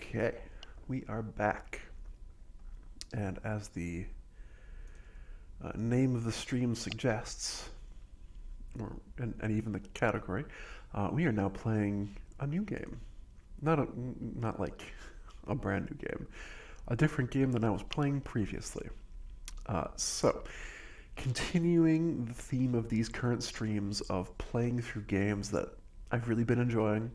Okay, we are back. And as the name of the stream suggests, and even the category, we are now playing a new game. Not like a brand new game. A different game than I was playing previously. So, continuing the theme of these current streams of playing through games that I've really been enjoying,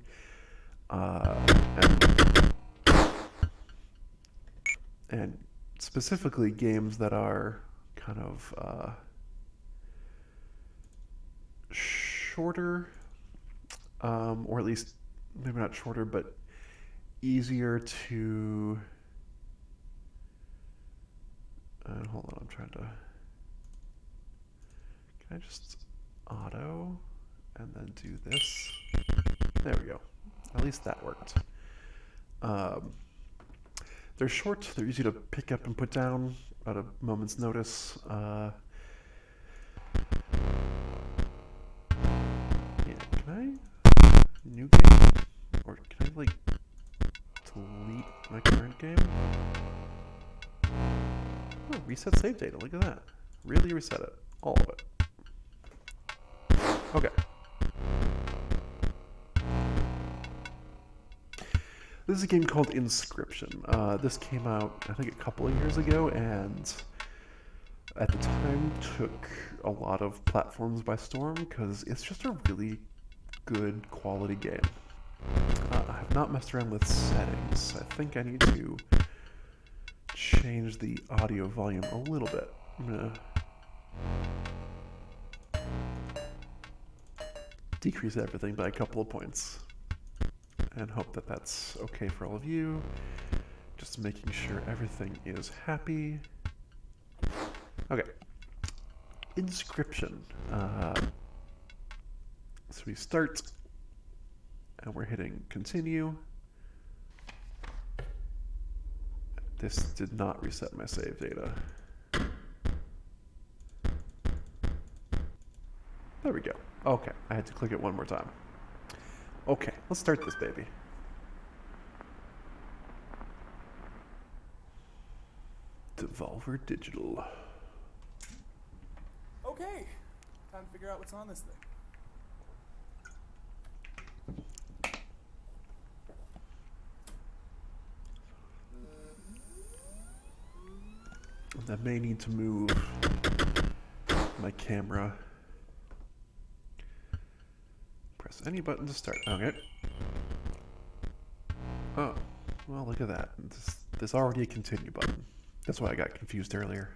and specifically games that are kind of shorter, or at least maybe not shorter, but easier to. Hold on, I'm trying to. Can I just auto and then do this? There we go. At least that worked. They're short, they're easy to pick up and put down at a moment's notice. Yeah, can I? New game? Or can I, like, delete my current game? Oh, reset save data, look at that. Really reset it. All of it. Okay. This is a game called Inscryption. This came out, I think, a couple of years ago, and at the time took a lot of platforms by storm because it's just a really good quality game. I have not messed around with settings. I think I need to change the audio volume a little bit. I'm gonna decrease everything by a couple of points and hope that that's okay for all of you. Just making sure everything is happy. Okay. Inscryption. So we start, and we're hitting continue. This did not reset my save data. There we go. Okay, I had to click it one more time. Okay, let's start this baby. Devolver Digital. Okay, time to figure out what's on this thing. I may need to move my camera. Press any button to start. Okay. Oh, well, look at that. There's already a continue button. That's why I got confused earlier.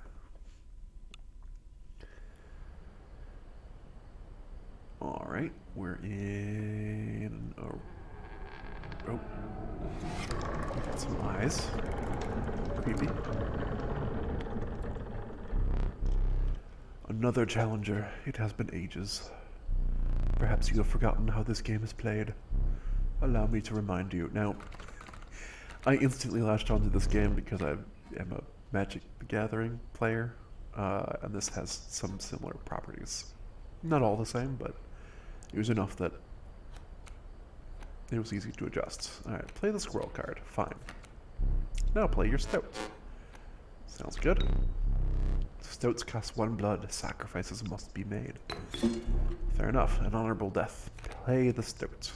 Alright, we're in. Oh. Got some eyes. Creepy. Another challenger. It has been ages. Perhaps you have forgotten how this game is played. Allow me to remind you. Now, I instantly latched onto this game because I am a Magic the Gathering player, and this has some similar properties. Not all the same, but it was enough that it was easy to adjust. Alright, play the squirrel card. Fine. Now play your stoat. Sounds good. Stoats cost 1 blood. Sacrifices must be made. Fair enough. An honorable death. Play the stoat.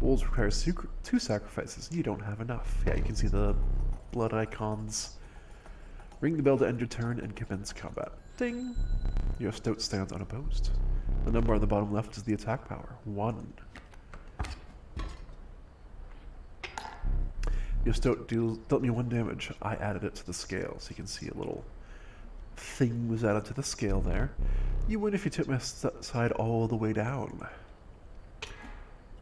Wolves requires 2 sacrifices. You don't have enough. Yeah, you can see the blood icons. Ring the bell to end your turn and commence combat. Ding! Your stoat stands unopposed. The number on the bottom left is the attack power. 1. Your stoat dealt me 1 damage. I added it to the scale, so you can see a little thing was added to the scale there. You win if you tip my side all the way down,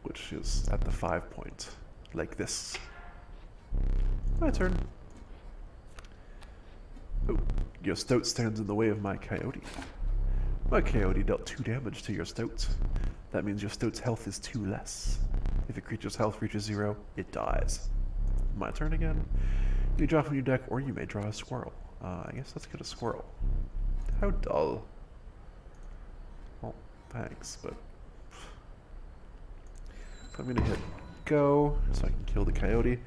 which is at the 5 point, like this. My turn. Oh, your stoat stands in the way of my coyote. My coyote dealt 2 damage to your stoat. That means your stoat's health is 2 less. If a creature's health reaches 0, it dies. My turn again. You draw from your deck, or you may draw a squirrel. I guess let's get a squirrel. How dull. Well, thanks, but I'm gonna hit go so I can kill the coyote.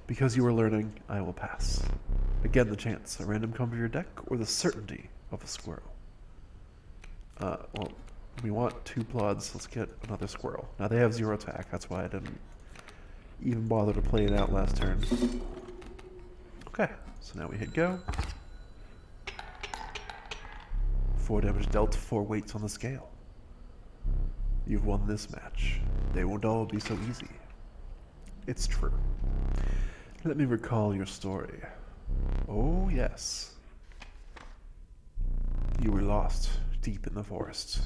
Because you are learning, I will pass. Again, the chance, a random come to your deck, or the certainty of a squirrel. Well, we want 2 bloods, let's get another squirrel. Now they have 0 attack, that's why I didn't even bother to play it out last turn. Okay, so now we hit go. 4 damage dealt, 4 weights on the scale. You've won this match. They won't all be so easy. It's true. Let me recall your story. Oh, yes. You were lost deep in the forest.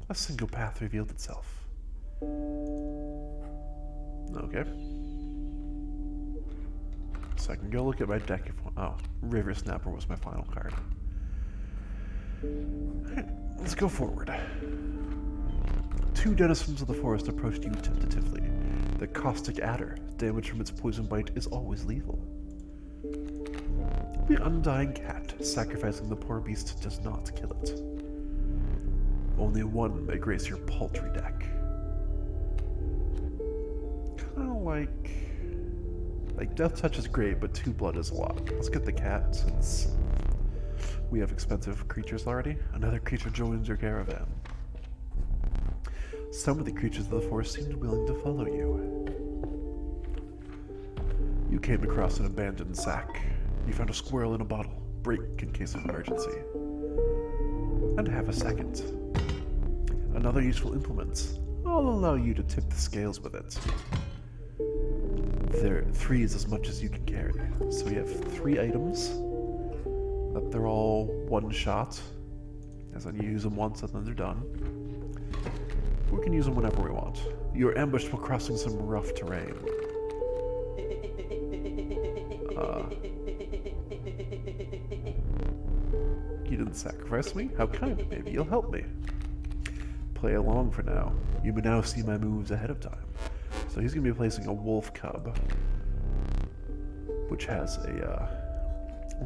A single path revealed itself. Okay. So I can go look at my deck if... Oh, River Snapper was my final card. Alright, let's go forward. 2 denizens of the forest approached you tentatively. The caustic adder, damage from its poison bite, is always lethal. The undying cat, sacrificing the poor beast, does not kill it. Only one may grace your paltry deck. Kinda like Death Touch is great, but 2 blood is a lot. Let's get the cat since we have expensive creatures already. Another creature joins your caravan. Some of the creatures of the forest seemed willing to follow you. You came across an abandoned sack. You found a squirrel in a bottle. Break in case of emergency. And have a second. Another useful implement. I'll allow you to tip the scales with it. 3 is as much as you can carry. So we have 3 items. That they're all one shot. As in you use them once and then they're done. We can use them whenever we want. You are ambushed while crossing some rough terrain. You didn't sacrifice me? How kind. Maybe you'll help me. Play along for now. You may now see my moves ahead of time. So he's going to be placing a wolf cub, which has a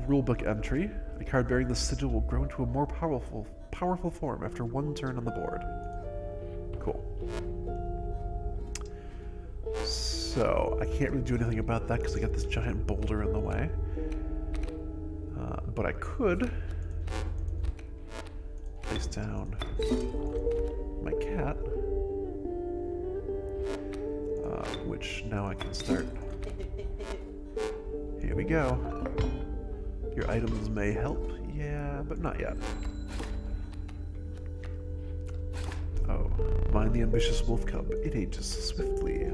rulebook entry. A card bearing the sigil will grow into a more powerful form after 1 turn on the board. Cool. So, I can't really do anything about that because I got this giant boulder in the way. But I could place down my cat, which now I can start. Here we go. Your items may help, yeah, but not yet. Oh, mind the ambitious wolf cub. It ages swiftly.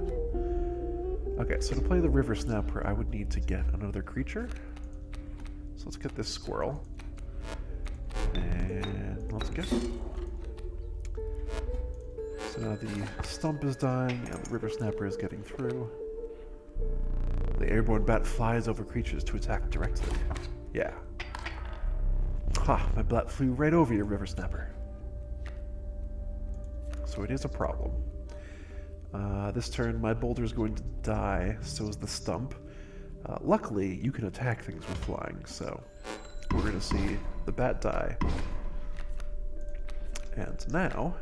Okay, so to play the River Snapper, I would need to get another creature. So let's get this squirrel. And let's go. So now the stump is dying, and the River Snapper is getting through. The airborne bat flies over creatures to attack directly. Yeah. Ha! My bat flew right over your River Snapper. So it is a problem. This turn, my boulder is going to die, so is the stump. Luckily, you can attack things with flying, so we're going to see the bat die. And now,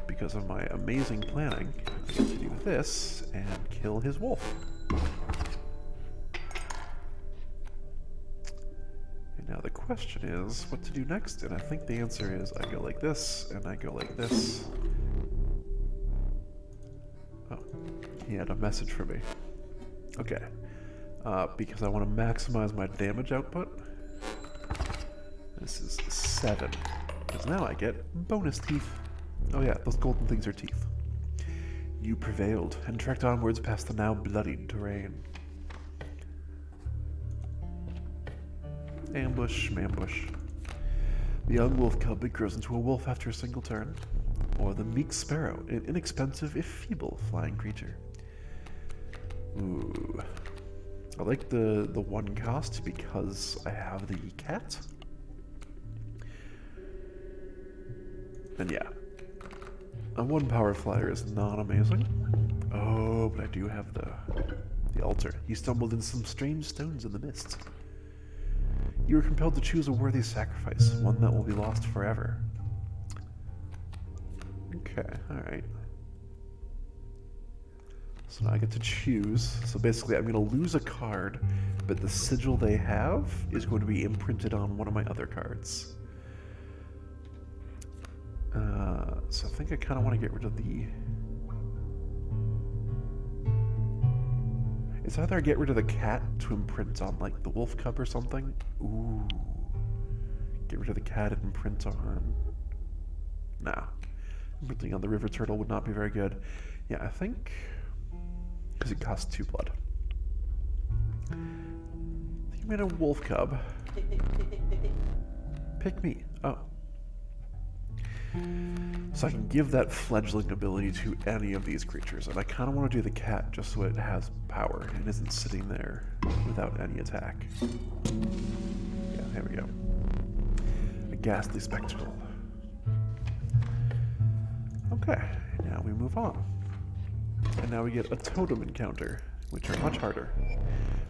because of my amazing planning, I get to do this and kill his wolf. And now the question is what to do next, and I think the answer is I go like this, and I go like this. Oh, he had a message for me. Okay. Because I want to maximize my damage output. This is 7. Because now I get bonus teeth. Oh yeah, those golden things are teeth. You prevailed and trekked onwards past the now bloodied terrain. Ambush, mambush. The young wolf cub grows into a wolf after a single turn. Or the meek sparrow, an inexpensive if feeble flying creature. Ooh. I like the 1 cost because I have the cat. And yeah. A 1 power flyer is not amazing. Oh, but I do have the altar. You stumbled in some strange stones in the mist. You were compelled to choose a worthy sacrifice, one that will be lost forever. Okay, alright. So now I get to choose. So basically I'm going to lose a card, but the sigil they have is going to be imprinted on one of my other cards. So I think I kind of want to get rid of the... It's either I get rid of the cat to imprint on like the wolf cub or something. Ooh. Get rid of the cat and imprint on... Nah. Imprinting on the river turtle would not be very good. Yeah, I think... Because it costs 2 blood. I think I made a wolf cub. Pick me. Oh. So I can give that fledgling ability to any of these creatures, and I kind of want to do the cat just so it has power and isn't sitting there without any attack. Yeah, there we go. A ghastly spectacle. Okay, now we move on. And now we get a totem encounter, which are much harder.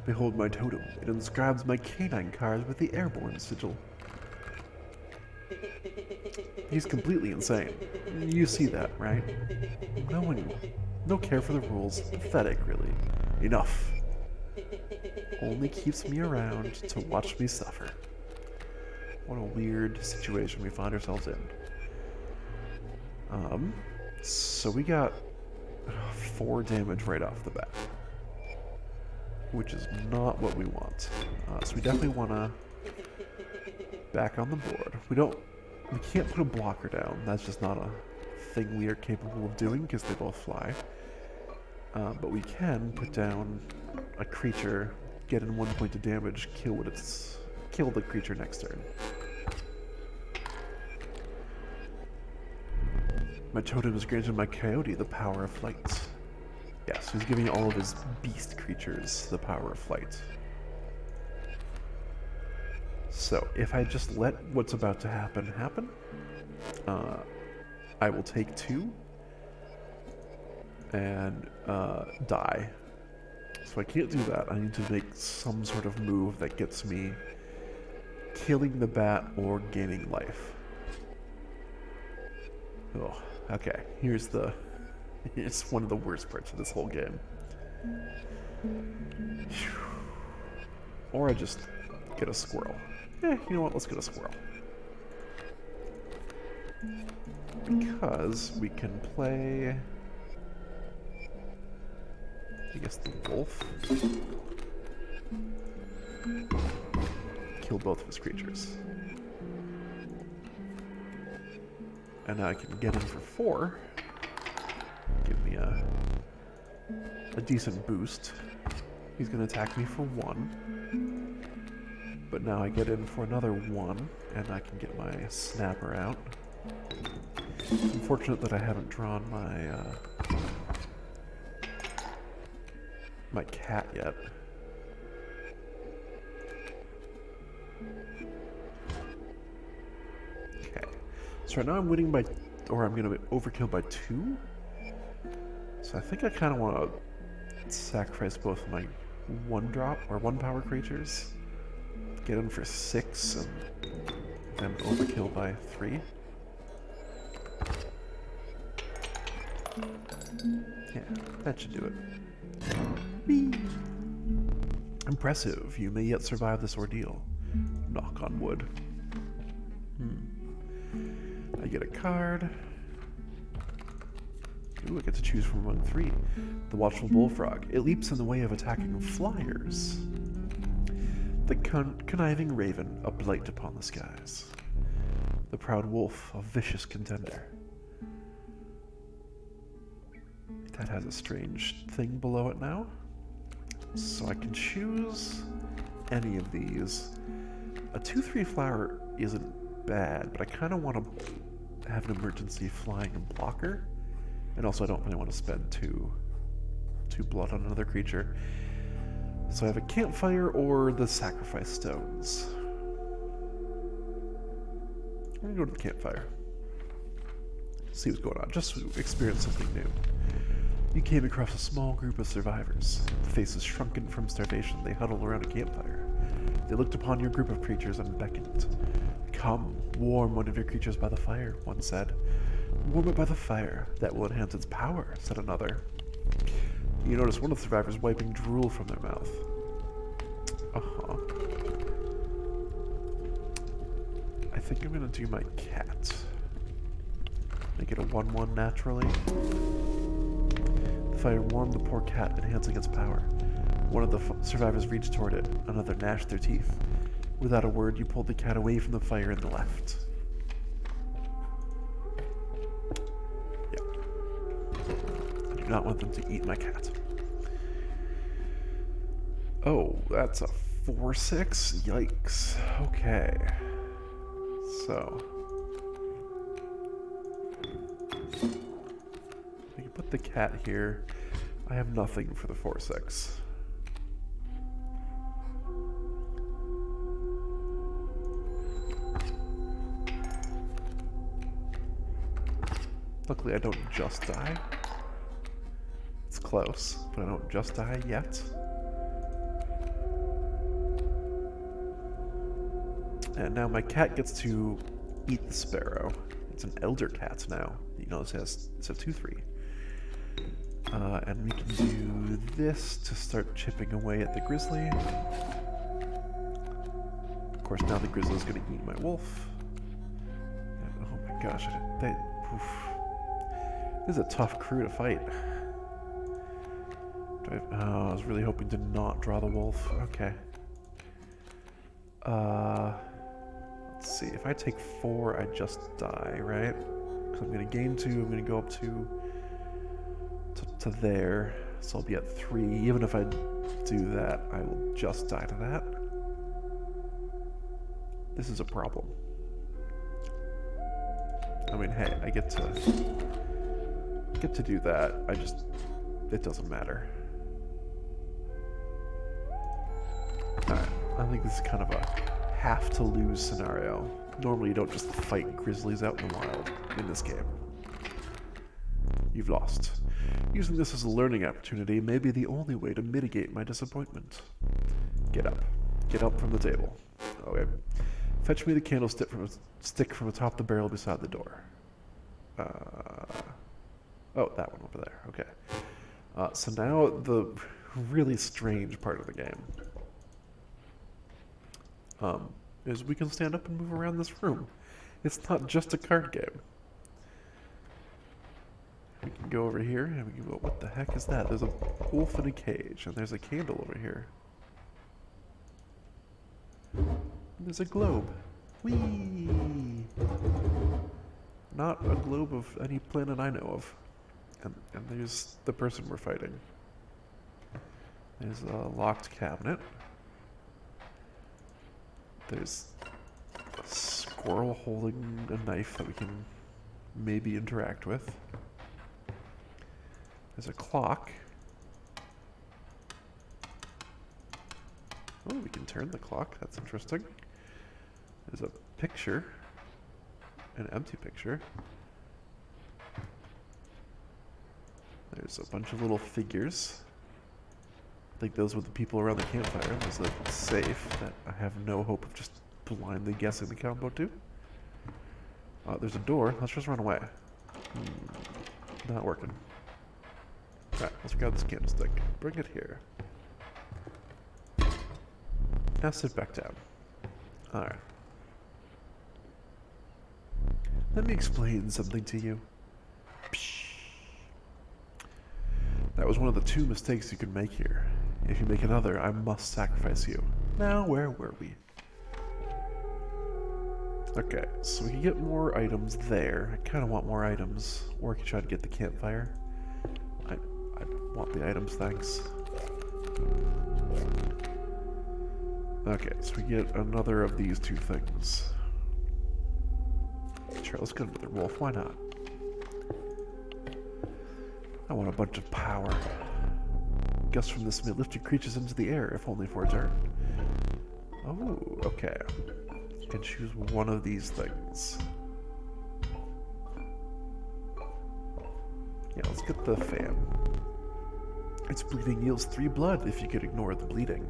Behold my totem. It inscribes my canine cards with the airborne sigil. He's completely insane. You see that, right? No care for the rules. Pathetic, really. Enough. Only keeps me around to watch me suffer. What a weird situation we find ourselves in. So we got 4 damage right off the bat, which is not what we want. So we definitely want to back on the board. We can't put a blocker down. That's just not a thing we are capable of doing because they both fly. But we can put down a creature, get in 1 point of damage, kill the creature next turn. My totem has granted my coyote the power of flight. Yes, he's giving all of his beast creatures the power of flight. So, if I just let what's about to happen, I will take 2 and die. So I can't do that. I need to make some sort of move that gets me killing the bat or gaining life. Oh, okay. Here's one of the worst parts of this whole game. Or I just get a squirrel. You know what? Let's get a squirrel. Because we can play... I guess the wolf. Kill both of his creatures. And now I can get him for 4. Give me a decent boost. He's going to attack me for 1. But now I get in for another 1, and I can get my snapper out. It's unfortunate that I haven't drawn my cat yet. Okay. So right now I'm winning by, or I'm going to overkill by 2. So I think I kind of want to sacrifice both of my 1-drop or 1-power creatures. Get in for 6 and then overkill by 3. Yeah, that should do it. Whee! Impressive. You may yet survive this ordeal. Knock on wood. I get a card. Ooh, I get to choose from among 3. The Watchful Bullfrog. It leaps in the way of attacking flyers. The conniving raven, a blight upon the skies. The proud wolf, a vicious contender. That has a strange thing below it now. So I can choose any of these. A 2/3 flower isn't bad, but I kind of want to have an emergency flying blocker. And also I don't really want to spend two blood on another creature. So I have a campfire or the sacrifice stones. I'm gonna go to the campfire. See what's going on, just to experience something new. You came across a small group of survivors. Faces shrunken from starvation, they huddled around a campfire. They looked upon your group of creatures and beckoned. Come, warm one of your creatures by the fire, one said. Warm it by the fire, that will enhance its power, said another. You notice one of the survivors wiping drool from their mouth. Uh-huh. I think I'm gonna do my cat. Make it a 1-1 naturally. The fire warmed the poor cat, enhancing its power. One of the survivors reached toward it. Another gnashed their teeth. Without a word, you pulled the cat away from the fire and left. Yeah. I do not want them to eat my cat. Oh, that's a 4-6? Yikes. Okay. So. We can put the cat here. I have nothing for the 4-6. Luckily, I don't just die. It's close, but I don't just die yet. And now my cat gets to eat the sparrow. It's an elder cat now. You know, it's a 2-3. And we can do this to start chipping away at the grizzly. Of course, now the grizzly is going to eat my wolf. And, oh my gosh, this is a tough crew to fight. I was really hoping to not draw the wolf. Okay. Let's see. If I take 4, I just die, right? Because I'm going to gain 2. I'm going to go up to there. So I'll be at 3. Even if I do that, I will just die to that. This is a problem. I mean, hey, I get to do that. It doesn't matter. Alright, I think this is kind of a have to lose scenario. Normally you don't just fight grizzlies out in the wild in this game. You've lost. Using this as a learning opportunity may be the only way to mitigate my disappointment. Get up. Get up from the table. Okay. Fetch me the candlestick from atop the barrel beside the door. Oh, that one over there. Okay. So now the really strange part of the game is we can stand up and move around this room. It's not just a card game. We can go over here and we can go, what the heck is that? There's a wolf in a cage and there's a candle over here. There's a globe. Whee! Not a globe of any planet I know of. And there's the person we're fighting. There's a locked cabinet. There's a squirrel holding a knife that we can maybe interact with. There's a clock. Oh, we can turn the clock. That's interesting. There's a picture. An empty picture. There's a bunch of little figures. I think those were the people around the campfire. There's a safe that I have no hope of just blindly guessing the combo to. There's a door. Let's just run away. Not working. Alright, let's grab this candlestick. Bring it here. Now sit back down. Alright. Let me explain something to you. Psh. That was one of the 2 mistakes you could make here. If you make another, I must sacrifice you. Now, where were we? Okay, so we can get more items there. I kind of want more items. Or I could try to get the campfire. I want the items, thanks. Okay, so we get another of these 2 things. Sure, let's get another wolf. Why not? I want a bunch of power. Gusts from this may lift your creatures into the air, if only for a turn. Oh, okay. You can choose one of these things. Yeah, let's get the fan. Its bleeding yields 3 blood if you could ignore the bleeding.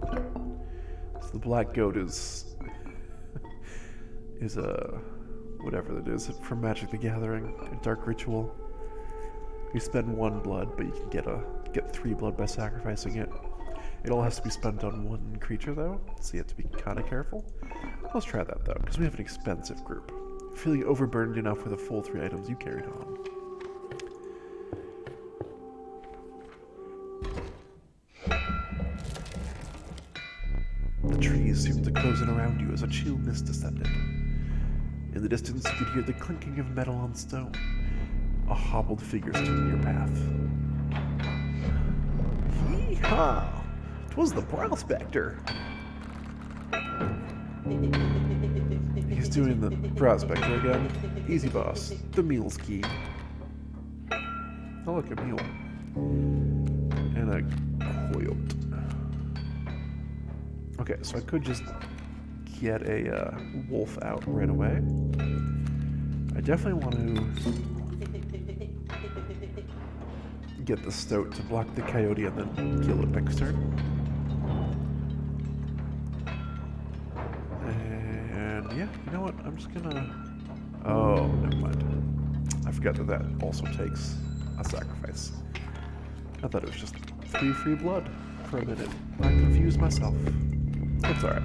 So the black goat is a whatever that is from Magic the Gathering, a dark ritual. You spend 1 blood, but you can get 3 blood by sacrificing it. It all has to be spent on one creature though, so you have to be kind of careful. Let's try that though, because we have an expensive group. Feeling overburdened enough with the full 3 items you carried on. The trees seemed to close in around you as a chill mist descended. In the distance, you could hear the clinking of metal on stone. A hobbled figure stood in your path. Hee-haw! 'Twas the prospector! He's doing the prospector again. Easy boss. The meal's key. Oh look, a mule. And a coyote. Okay, so I could just get a wolf out right away. I definitely want to get the stoat to block the coyote and then kill it next turn. And yeah, you know what? I'm just gonna... Oh, never mind. I forgot that that also takes a sacrifice. I thought it was just 3 free blood for a minute. I confused myself. It's alright.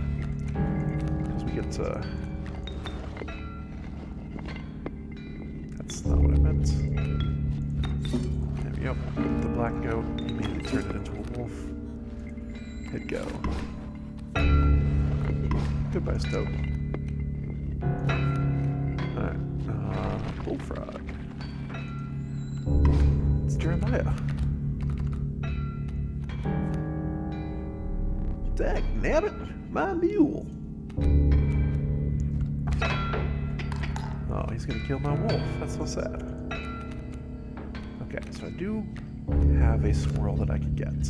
Because we get to... That's not what I meant. There we go. The black goat immediately turned it into a wolf. Hit go. Goodbye, stoat. Alright. Bullfrog. It's Jeremiah. Dag nabbit, my mule. Oh, he's gonna kill my wolf. That's so sad. Okay, so I do have a swirl that I can get.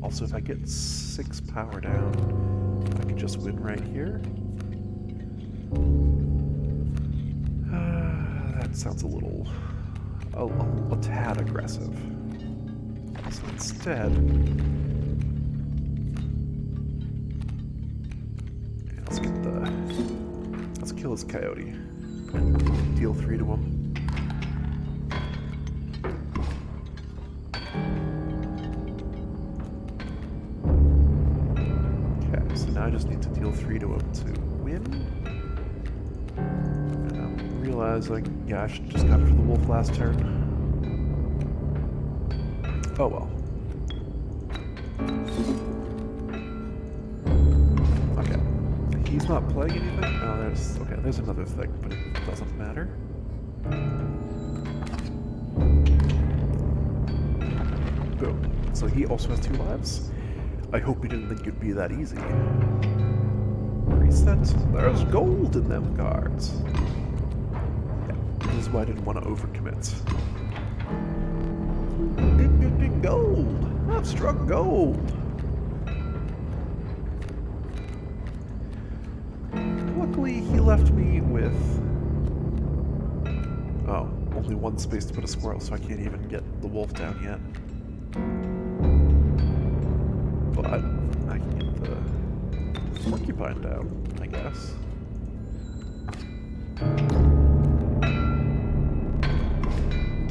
Also, if I get 6 power down, I can just win right here. That sounds a little... a tad aggressive. So instead... Let's kill this coyote. Deal 3 to him. Okay, so now I just need to deal 3 to him to win. And I'm realizing, yeah, I should just got it for the wolf last turn. Oh well. He's not playing anything? Oh, there's another thing, but it doesn't matter. Boom. So he also has 2 lives. I hope he didn't think it'd be that easy. Reset. There's gold in them cards. Yeah, this is why I didn't want to overcommit. Gold! I've struck gold! Luckily, he left me with... Oh, only 1 space to put a squirrel, so I can't even get the wolf down yet. But I can get the porcupine down, I guess.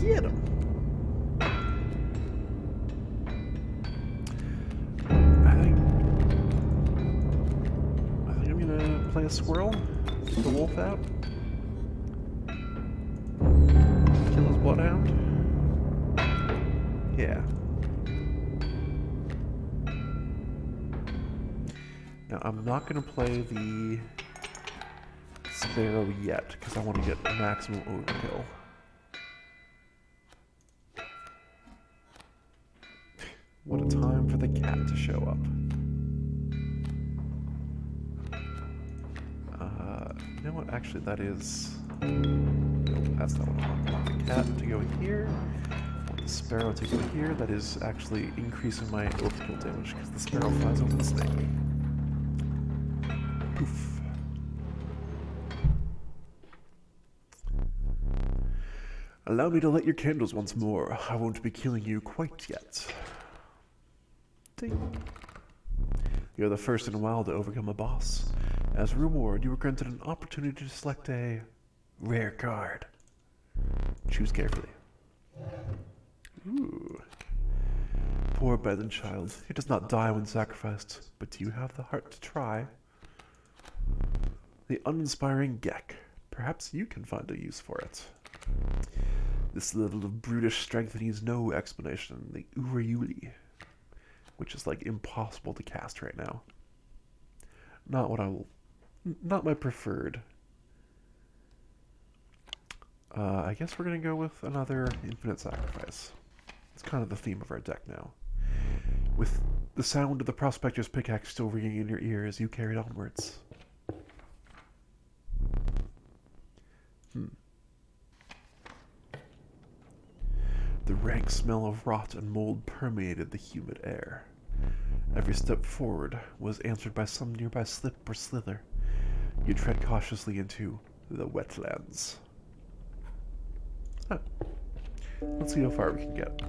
Get him! Play a squirrel, get the wolf out, kill his bloodhound. Yeah. Now I'm not going to play the sparrow yet because I want to get maximum overkill. What a time for the cat to show up. You know what? Actually, that is... Nope, that's not what I want. I want the cat to go here. I want the sparrow to go here. That is actually increasing my overkill damage because the sparrow flies over the snake. Poof. Allow me to light your candles once more. I won't be killing you quite yet. Ding. You're the first in a while to overcome a boss. As a reward, you were granted an opportunity to select a rare card. Choose carefully. Ooh. poor abandoned child. It does not die when sacrificed, but do you have the heart to try? The uninspiring Gek. Perhaps you can find a use for it. This level of brutish strength needs no explanation. The Urayuli, which is like impossible to cast right now. Not my preferred. I guess we're gonna go with another infinite sacrifice. It's kind of the theme of our deck now. With the sound of the prospector's pickaxe still ringing in your ear as you carried onwards. The rank smell of rot and mold permeated the humid air. Every step forward was answered by some nearby slip or slither. You tread cautiously into the wetlands. Huh. Let's see how far we can get.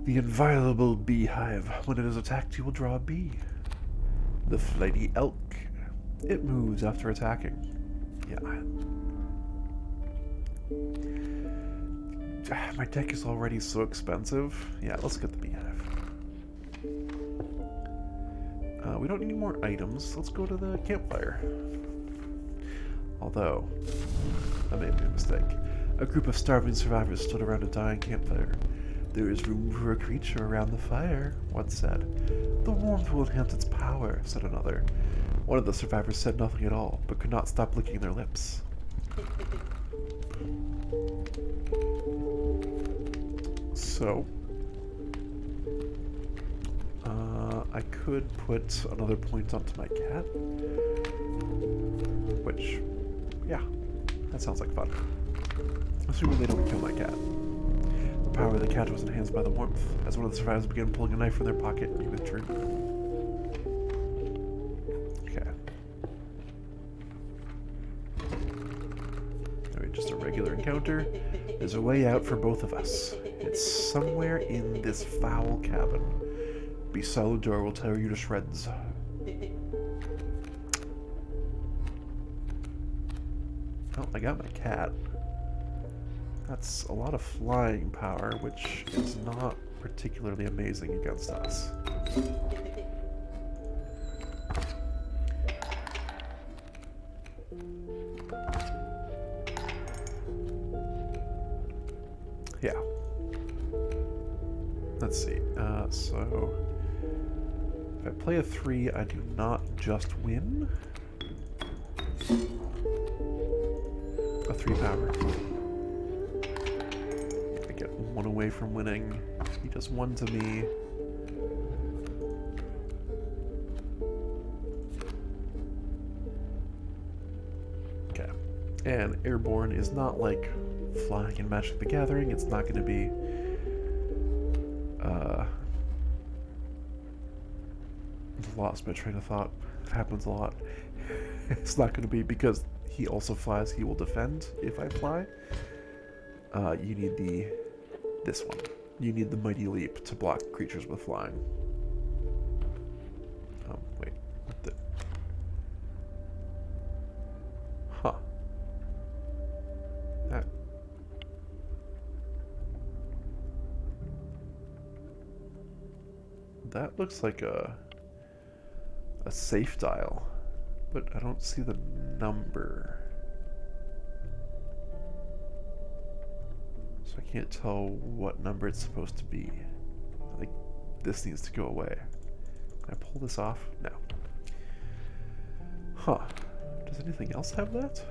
The inviolable beehive. When it is attacked, you will draw a bee. The flighty elk. It moves after attacking. Yeah. My deck is already so expensive. Yeah, let's get the beehive. We don't need any more items. Let's go to the campfire. Although, I made a mistake. A group of starving survivors stood around a dying campfire. There is room for a creature around the fire, one said. The warmth will enhance its power, said another. One of the survivors said nothing at all, but could not stop licking their lips. So, I could put another point onto my cat, which, yeah, that sounds like fun. Assuming they don't kill my cat. The power of the cat was enhanced by the warmth. As one of the survivors began pulling a knife from their pocket, he withdrew. Okay. Alright, just a regular encounter. There's a way out for both of us. It's somewhere in this foul cabin. Be solid or will tear you to shreds. Oh, I got my cat. That's a lot of flying power, which is not particularly amazing against us. Yeah. Let's see. So if I play a 3, I do not just win. A 3 power. I get 1 away from winning. He does 1 to me. Okay. And airborne is not like flying in Magic the Gathering. It's not going to be lost my train of thought. It happens a lot. It's not going to be because he also flies, he will defend if I fly. You need this one. You need the Mighty Leap to block creatures with flying. Oh, wait. What the? Huh. That looks like a safe dial, but I don't see the number. So I can't tell what number it's supposed to be. Like, this needs to go away. Can I pull this off? No. Huh. Does anything else have that?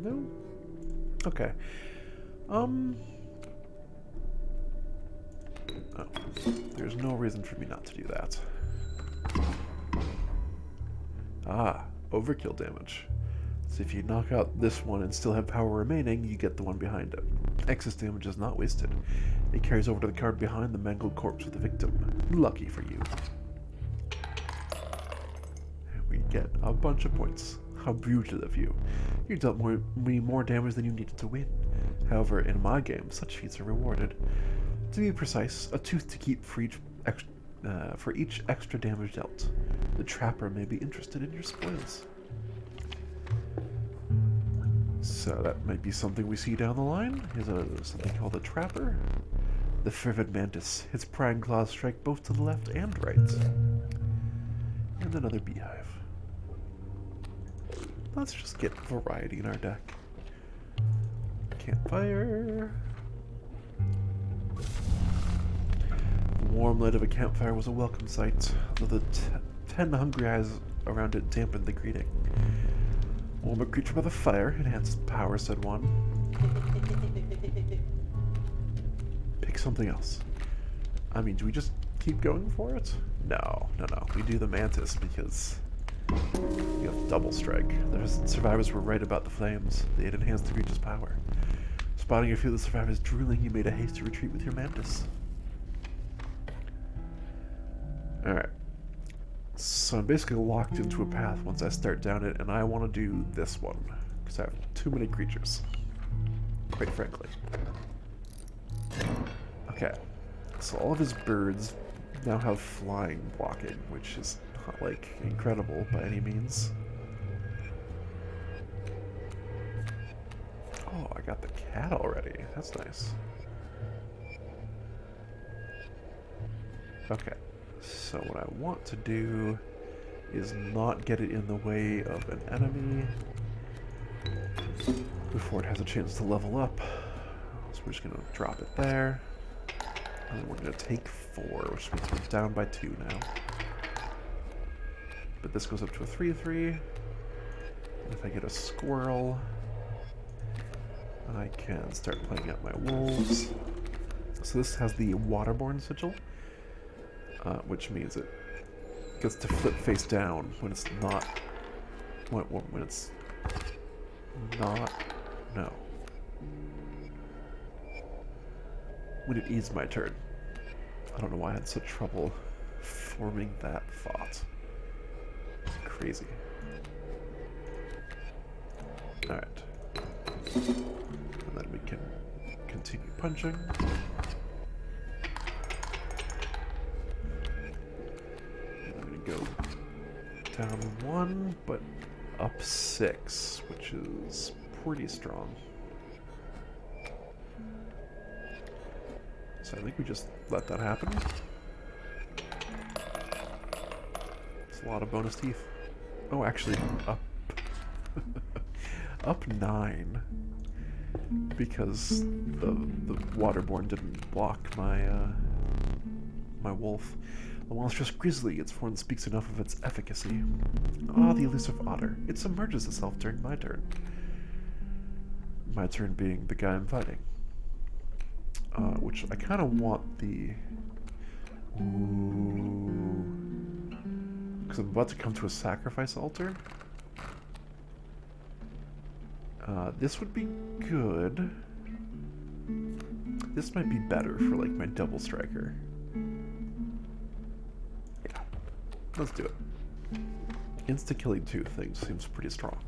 No? Okay. Oh. There's no reason for me not to do that. Ah, overkill damage. So if you knock out this one and still have power remaining, you get the one behind it. Excess damage is not wasted. It carries over to the card behind the mangled corpse of the victim. Lucky for you. We get a bunch of points. How brutal of you. You dealt me more damage than you needed to win. However, in my game, such feats are rewarded. To be precise, a tooth to keep for each extra damage dealt. The trapper may be interested in your spoils. So that might be something we see down the line. Here's something called a trapper. The fervid mantis. Its prying claws strike both to the left and right. And another beehive. Let's just get variety in our deck. Campfire. The warm light of a campfire was a welcome sight, though the 10 hungry eyes around it dampened the greeting. Warm a creature by the fire, enhance its power, said one. Pick something else. I mean, do we just keep going for it? No. We do the mantis because you have double strike. The survivors were right about the flames. They had enhanced the creature's power. Spotting a few of the survivors drooling, you made a hasty retreat with your mantis. Alright. So I'm basically locked into a path once I start down it, and I want to do this one. Because I have too many creatures. Quite frankly. Okay. So all of his birds now have flying blocking, which is not, like, incredible by any means. Oh, I got the cat already. That's nice. Okay. So what I want to do is not get it in the way of an enemy before it has a chance to level up. So we're just going to drop it there. And we're going to take 4, which means we're down by 2 now. But this goes up to a 3/3. And if I get a squirrel, I can start playing out my wolves. So this has the waterborne sigil, which means it gets to flip face down when it's not. When it's not. No. When it is my turn. I don't know why I had such trouble forming that thought. It's crazy. Alright. And then we can continue punching. And I'm going to go down 1, but up 6, which is pretty strong. So I think we just let that happen. It's a lot of bonus teeth. Oh, actually, up up 9, because the waterborne didn't block my my wolf. The monstrous grizzly, its form speaks enough of its efficacy. Ah, the elusive otter. It submerges itself during my turn. My turn being the guy I'm fighting. Which I kind of want the... Ooh... Because I'm about to come to a sacrifice altar. This would be good. This might be better for, like, my double striker. Yeah. Let's do it. Insta-killing 2 things seems pretty strong.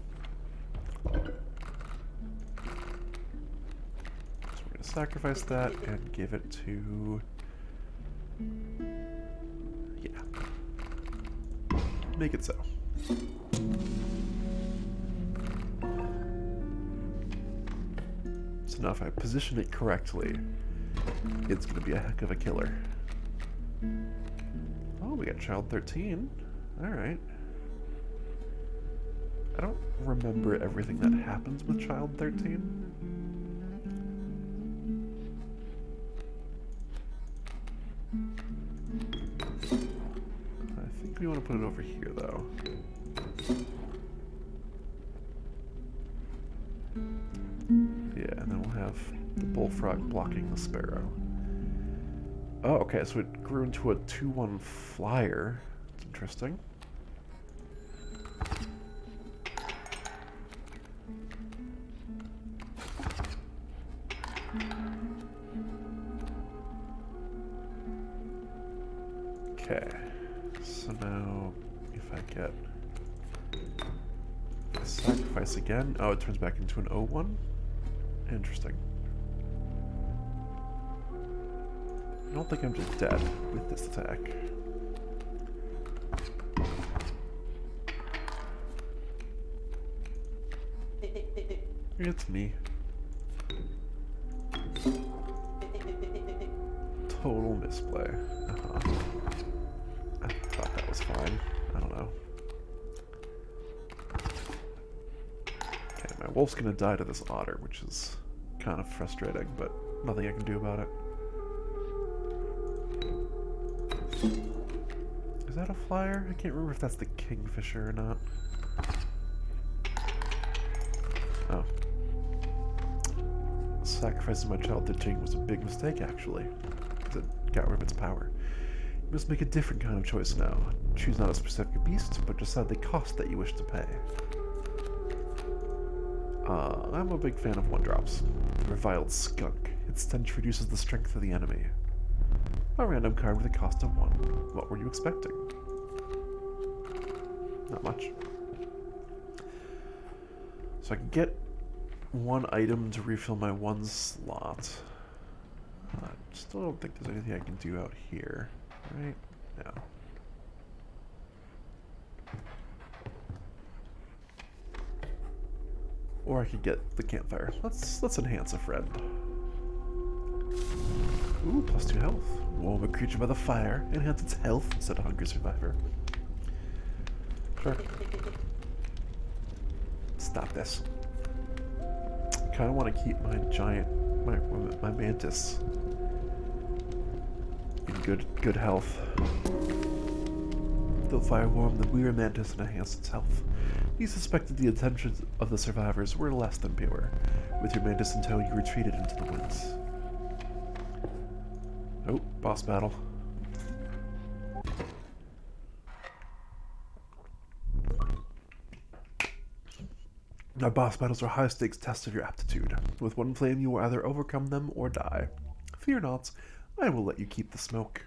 Sacrifice that and give it to... Yeah. Make it so. So now if I position it correctly, it's going to be a heck of a killer. Oh, we got Child 13. Alright. I don't remember everything that happens with Child 13. We want to put it over here, though. Yeah, and then we'll have the bullfrog blocking the sparrow. Oh, okay, so it grew into a 2/1 flyer. That's interesting. Okay. So now, if I get a sacrifice again, oh, it turns back into an 0/1? Interesting. I don't think I'm just dead with this attack. It's me. Total misplay. I thought that was fine. I don't know. Okay, my wolf's gonna die to this otter, which is kind of frustrating, but nothing I can do about it. Is that a flyer? I can't remember if that's the kingfisher or not. Oh. Sacrificing my child to Jing was a big mistake, actually. It got rid of its power. You must make a different kind of choice now. Choose not a specific beast, but decide the cost that you wish to pay. I'm a big fan of one-drops. Reviled skunk. Its stench reduces the strength of the enemy. A random card with a cost of 1. What were you expecting? Not much. So I can get 1 item to refill my 1 slot. I still don't think there's anything I can do out here, right? No. Or I could get the campfire. Let's enhance a friend. Ooh, +2 health. Warm a creature by the fire. Enhance its health instead of Hungry Survivor. Sure. Stop this. I kind of want to keep my giant, my mantis in good health. Though fire warmed the weary mantis and enhanced its health, he suspected the intentions of the survivors were less than pure. With your mantis in tow, you retreated into the woods. Oh, boss battle. Now, boss battles are high-stakes tests of your aptitude. With 1 flame, you will either overcome them or die. Fear not, I will let you keep the smoke.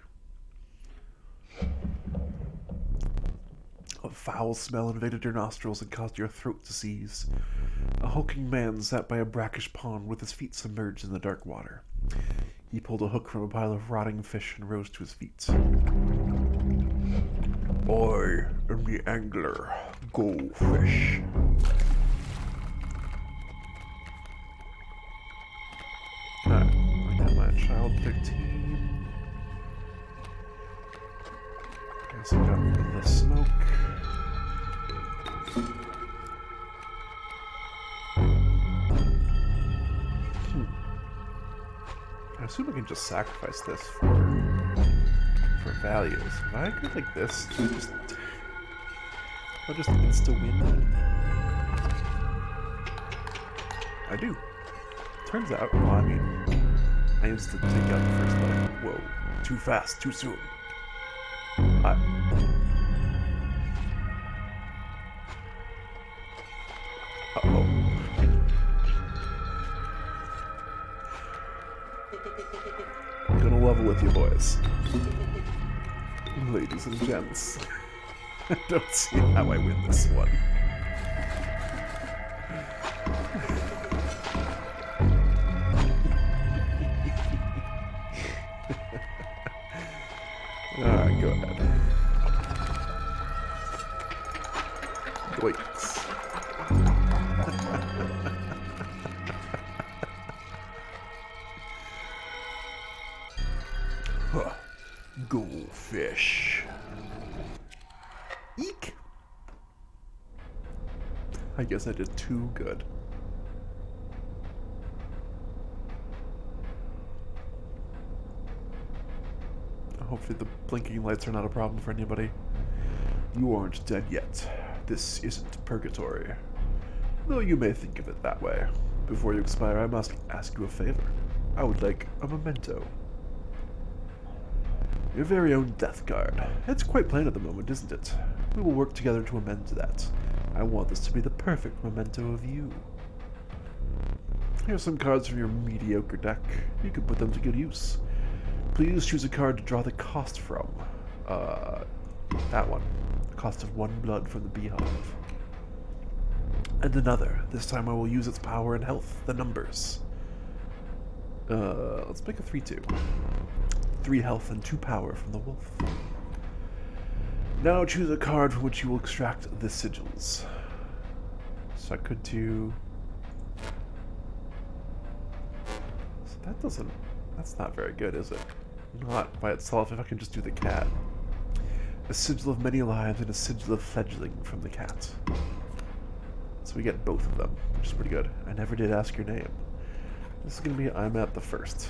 A foul smell invaded your nostrils and caused your throat to seize. A hulking man sat by a brackish pond with his feet submerged in the dark water. He pulled a hook from a pile of rotting fish and rose to his feet. I am the angler. Go fish. Alright, I got my child 13. Guess I got the smoke. I assume I can just sacrifice this for values. If I go like this, I'll just insta-win. I do. Turns out, well, I mean, I insta take out the first button. Whoa, too fast, too soon. Uh-oh. I'm gonna level with you boys. Ladies and gents. I don't see how I win this one. Alright, go ahead. Doinks. Huh. Go fish. Eek. I guess I did too good. Hopefully the blinking lights are not a problem for anybody. You aren't dead yet. This isn't purgatory. Though you may think of it that way. Before you expire, I must ask you a favor. I would like a memento. Your very own death card. It's quite plain at the moment, isn't it? We will work together to amend that. I want this to be the perfect memento of you. Here are some cards from your mediocre deck. You can put them to good use. Please choose a card to draw the cost from. That one. The cost of 1 blood from the beehive. And another. This time I will use its power and health, the numbers. Let's make a 3-2. 3 health and 2 power from the wolf. Now choose a card from which you will extract the sigils. So I could do doesn't... That's not very good, is it? Not by itself, if I can just do the cat. A sigil of many lives and a sigil of fledgling from the cat. So we get both of them, which is pretty good. I never did ask your name. This is going to be I'm at the first.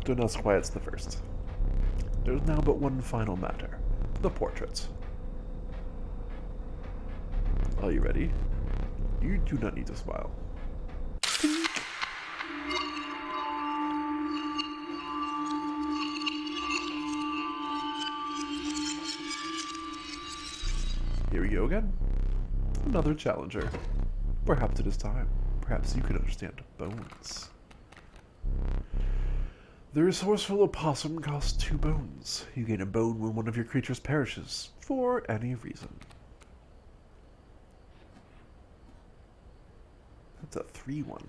Don't ask why it's the first. There's now but one final matter. The portrait. Are you ready? You do not need to smile. Here we go again. Another challenger. Perhaps it is time. Perhaps you can understand bones. The resourceful opossum costs 2 bones. You gain a bone when one of your creatures perishes, for any reason. That's a 3-1.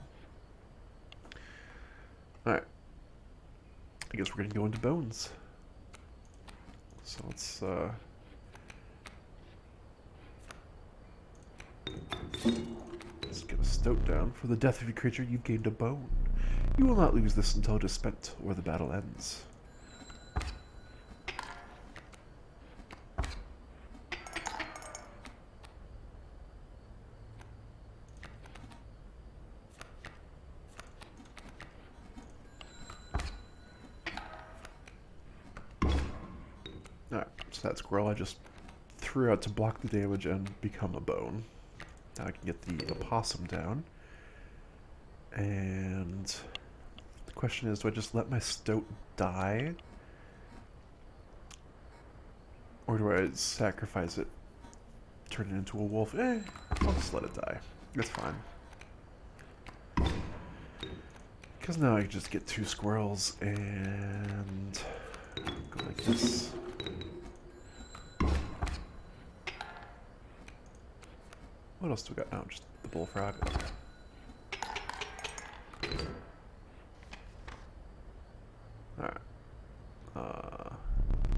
Alright. I guess we're gonna go into bones. So let's get a stoat down. For the death of your creature, you've gained a bone. You will not lose this until it is spent, or the battle ends. Alright, so that squirrel I just threw out to block the damage and become a bone. Now I can get the opossum down. And the question is, do I just let my stoat die? Or do I sacrifice it, turn it into a wolf? I'll just let it die. It's fine. Because now I can just get 2 squirrels and go like this. What else do we got now? Just the bullfrog. Okay. Alright.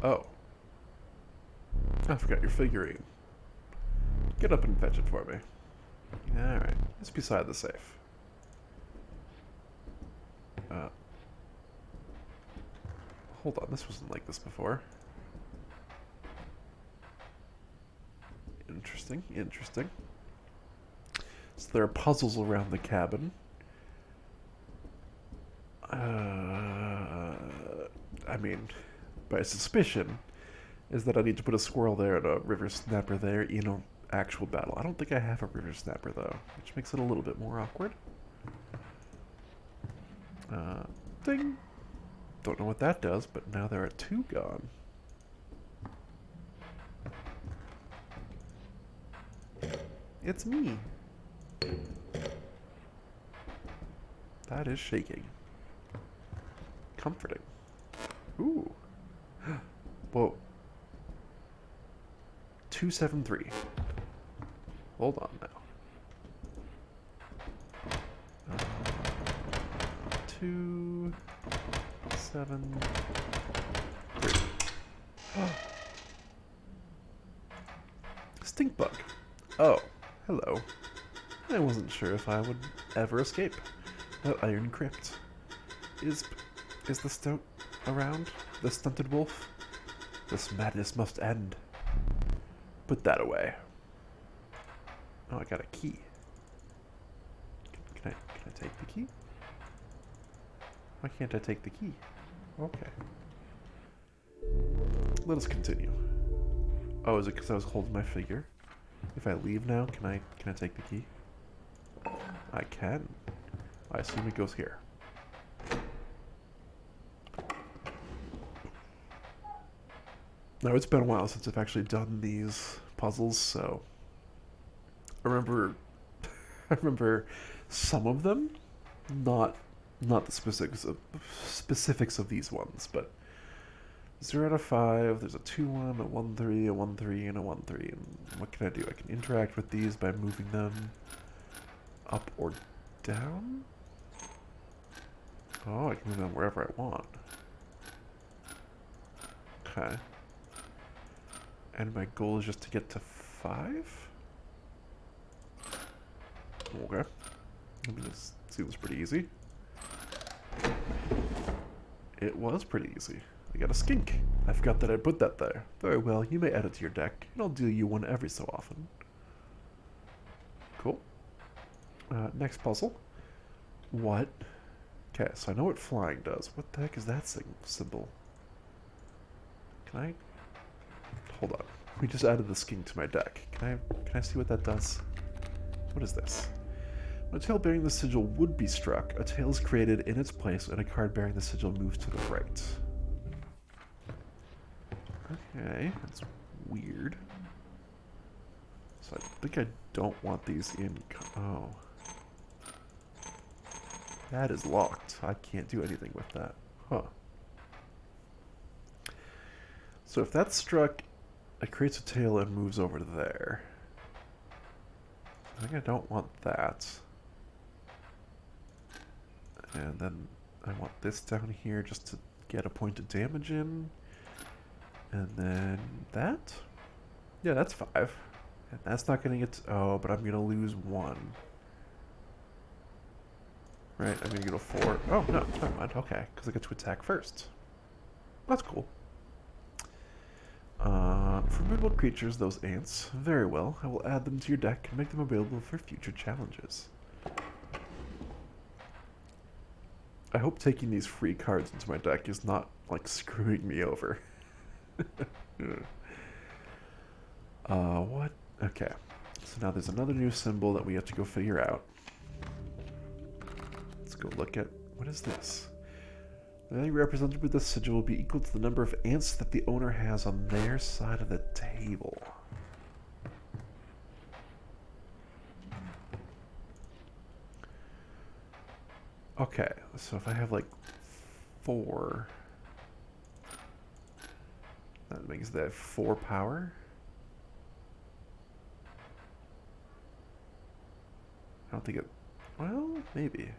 Oh. I forgot your figurine. Get up and fetch it for me. Alright. It's beside the safe. Hold on, this wasn't like this before. Interesting, interesting. So there are puzzles around the cabin. I mean, my suspicion is that I need to put a squirrel there and a river snapper there in an actual battle. I don't think I have a river snapper though, which makes it a little bit more awkward. Ding! Don't know what that does, but now there are 2 gone. It's me. That is shaking. Comforting. Ooh. Whoa. 273. Hold on now. 2, 7, 3. Stink bug. Oh, hello. I wasn't sure if I would ever escape that iron crypt. Is the stoat around? The stunted wolf? This madness must end. Put that away. Oh, I got a key. Can I take the key? Why can't I take the key? Okay. Let us continue. Oh, is it because I was holding my figure? If I leave now, can I take the key? I can. I assume it goes here. Now, it's been a while since I've actually done these puzzles, so I remember some of them, not the specifics of these ones, but 0 out of 5, there's a 2-1, a 1-3, a 1-3, and a 1-3. And what can I do? I can interact with these by moving them up or down? Oh, I can move them wherever I want. Okay. And my goal is just to get to 5? Okay. I mean, this seems pretty easy. It was pretty easy. I got a skink. I forgot that I put that there. Very well, you may add it to your deck, and I'll deal you one every so often. Cool. Next puzzle. What? Okay, so I know what flying does. What the heck is that symbol? Can I... Hold on. We just added the skink to my deck. Can I see what that does? What is this? When a tail bearing the sigil would be struck, a tail is created in its place and a card bearing the sigil moves to the right. Okay, that's weird. So I think I don't want these in... Oh. That is locked. I can't do anything with that. Huh. So if that's struck, it creates a tail and moves over there. I think I don't want that. And then I want this down here just to get a point of damage in. And then that? Yeah, that's 5. And that's not going to get to... Oh, but I'm going to lose 1. Right, I'm going to go to 4. Oh, no, never mind. Okay, because I get to attack first. That's cool. Formidable creatures, those ants. Very well. I will add them to your deck and make them available for future challenges. I hope taking these free cards into my deck is not, like, screwing me over. What? Okay. So now there's another new symbol that we have to go figure out. Let's go look at... What is this? The value represented with this sigil will be equal to the number of ants that the owner has on their side of the table. Okay, so if I have like 4, that makes that 4 power. I don't think it... Well, maybe.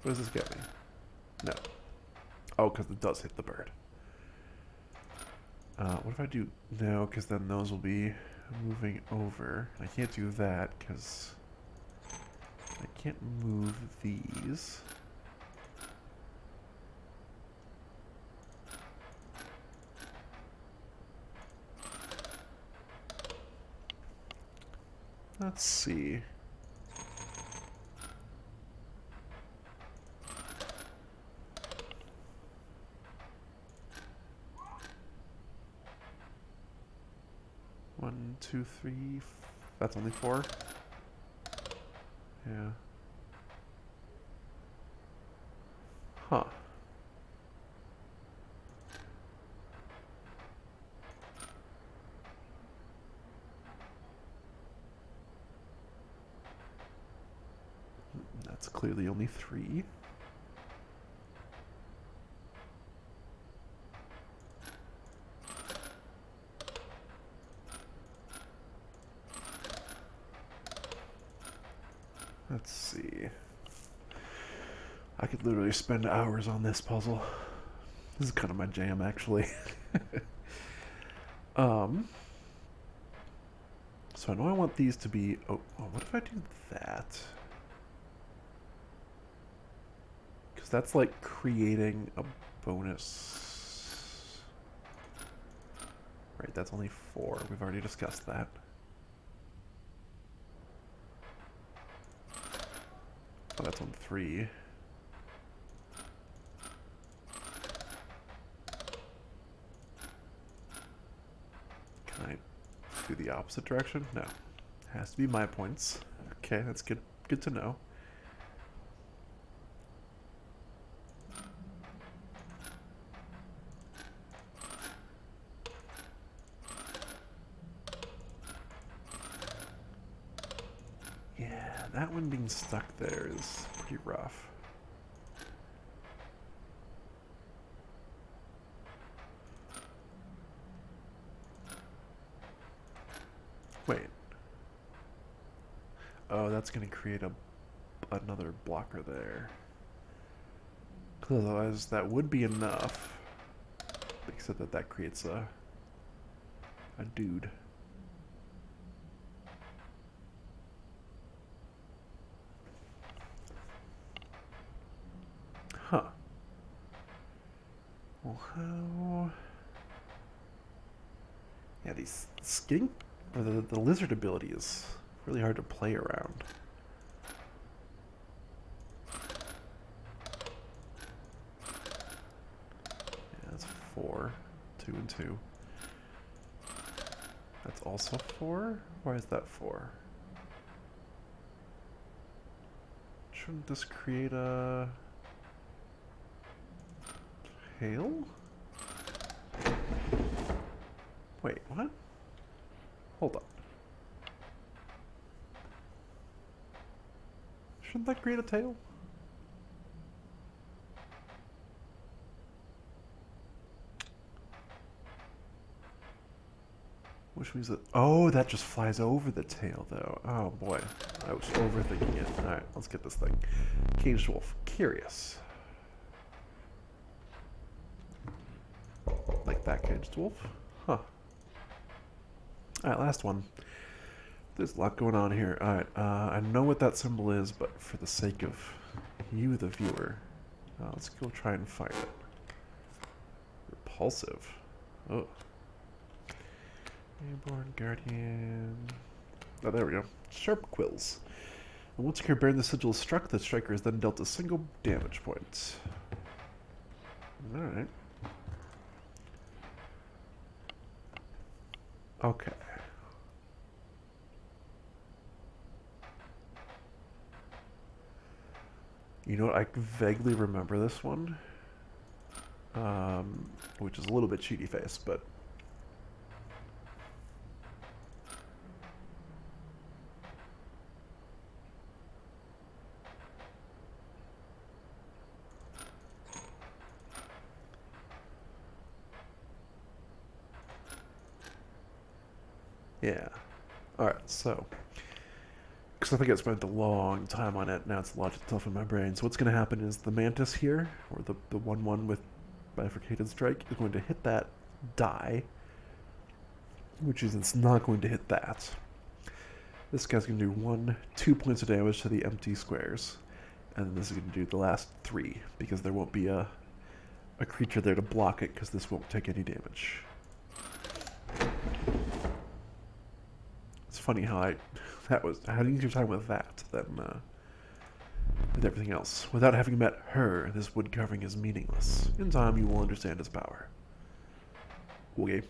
What does this get me? No. Oh, because it does hit the bird. What if I do... No, because then those will be moving over. I can't do that because I can't move these. Let's see. One, two, three. That's only 4. Yeah. Huh. That's clearly only 3. Let's see. I could literally spend hours on this puzzle. This is kind of my jam, actually. So I know I want these to be... Oh, what if I do that? Because that's like creating a bonus. Right, that's only 4. We've already discussed that. Oh, that's on 3. Can I do the opposite direction? No. Has to be my points. Okay, that's good. Good to know. Yeah, that one being stuck there is pretty rough. Wait. Oh, that's going to create another blocker there. Because otherwise that would be enough. Except that creates a dude. Huh. Well, how... Yeah, these skin... Or the lizard ability is really hard to play around. Yeah, that's 4. 2 and 2. That's also 4? Why is that 4? Shouldn't this create a... tail? Wait, what? Hold on. Shouldn't that create a tail? Which means that... Oh, that just flies over the tail, though. Oh, boy. I was overthinking it. Alright, let's get this thing. Caged wolf. Curious. Like that caged wolf? Huh. Alright, last one. There's a lot going on here. Alright, I know what that symbol is, but for the sake of you, the viewer, let's go try and find it. Repulsive. Oh. Airborne Guardian. Oh, there we go. Sharp quills. And once your bearing the sigil is struck, the striker is then dealt a single damage point. Alright. Okay. You know what? I vaguely remember this one. Which is a little bit cheaty face, but... Yeah. Alright, so... Because I think I spent a long time on it, now it's logic tough in my brain. So what's going to happen is the Mantis here, or the 1-1 with bifurcated strike, is going to hit that die, which is it's not going to hit that. This guy's going to do 2 points of damage to the empty squares, and then this is going to do the last 3, because there won't be a creature there to block it, because this won't take any damage. It's funny how I had an easier time with that than with everything else. Without having met her, this wood carving is meaningless. In time, you will understand its power. Okay.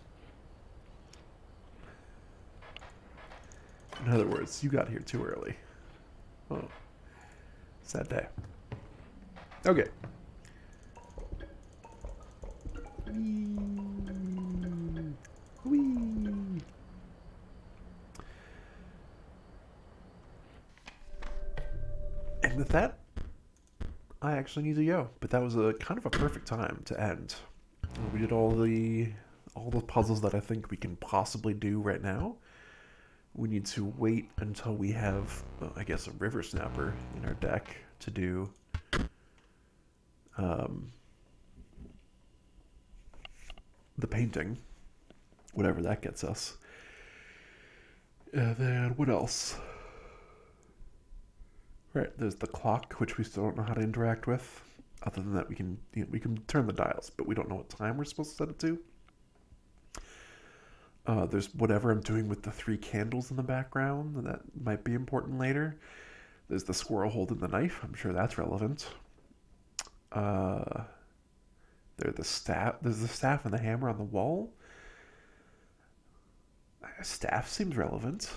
In other words, you got here too early. Oh. Sad day. Okay. Whee. Whee. And with that, I actually need to go. But that was a kind of a perfect time to end. We did all the puzzles that I think we can possibly do right now. We need to wait until we have, I guess, a River Snapper in our deck to do the painting, whatever that gets us. And then what else? Right, there's the clock, which we still don't know how to interact with. Other than that, we can turn the dials, but we don't know what time we're supposed to set it to. There's whatever I'm doing with the 3 candles in the background, and that might be important later. There's the squirrel holding the knife. I'm sure that's relevant. There's the staff and the hammer on the wall. Staff seems relevant.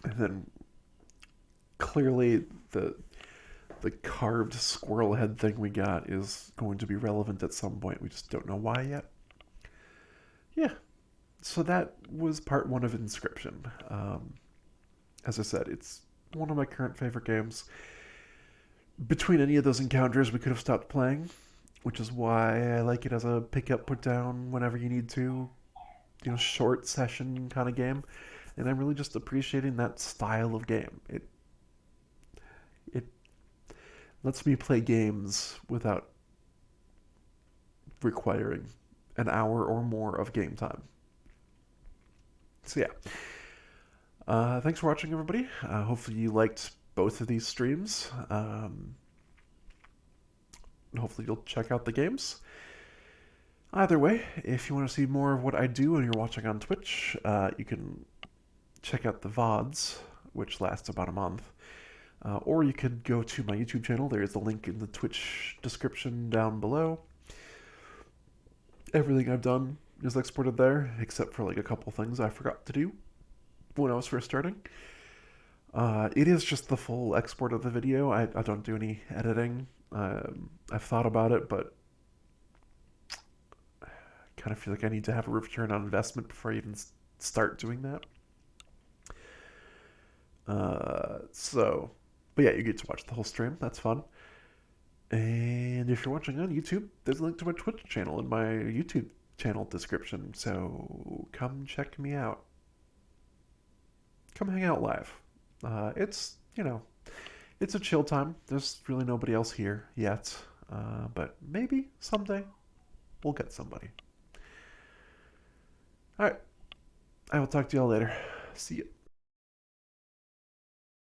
And then clearly the carved squirrel head thing we got is going to be relevant at some point. We just don't know why yet. Yeah, so that was part 1 of Inscryption. As I said, it's one of my current favorite games. Between any of those encounters, we could have stopped playing, which is why I like it as a pick up, put down whenever you need to, short session kind of game. And I'm really just appreciating that style of game. It lets me play games without requiring an hour or more of game time. So yeah. Thanks for watching, everybody. Hopefully you liked both of these streams. hopefully you'll check out the games. Either way, if you want to see more of what I do and you're watching on Twitch, you can check out the VODs, which last about a month. Or you could go to my YouTube channel. There is a link in the Twitch description down below. Everything I've done is exported there, except for like a couple things I forgot to do when I was first starting. It is just the full export of the video. I don't do any editing. I've thought about it, but I kind of feel like I need to have a return on investment before I even start doing that. But yeah, you get to watch the whole stream. That's fun. And if you're watching on YouTube, there's a link to my Twitch channel in my YouTube channel description. So come check me out. Come hang out live. It's, it's a chill time. There's really nobody else here yet. But maybe someday we'll get somebody. All right. I will talk to y'all later. See you.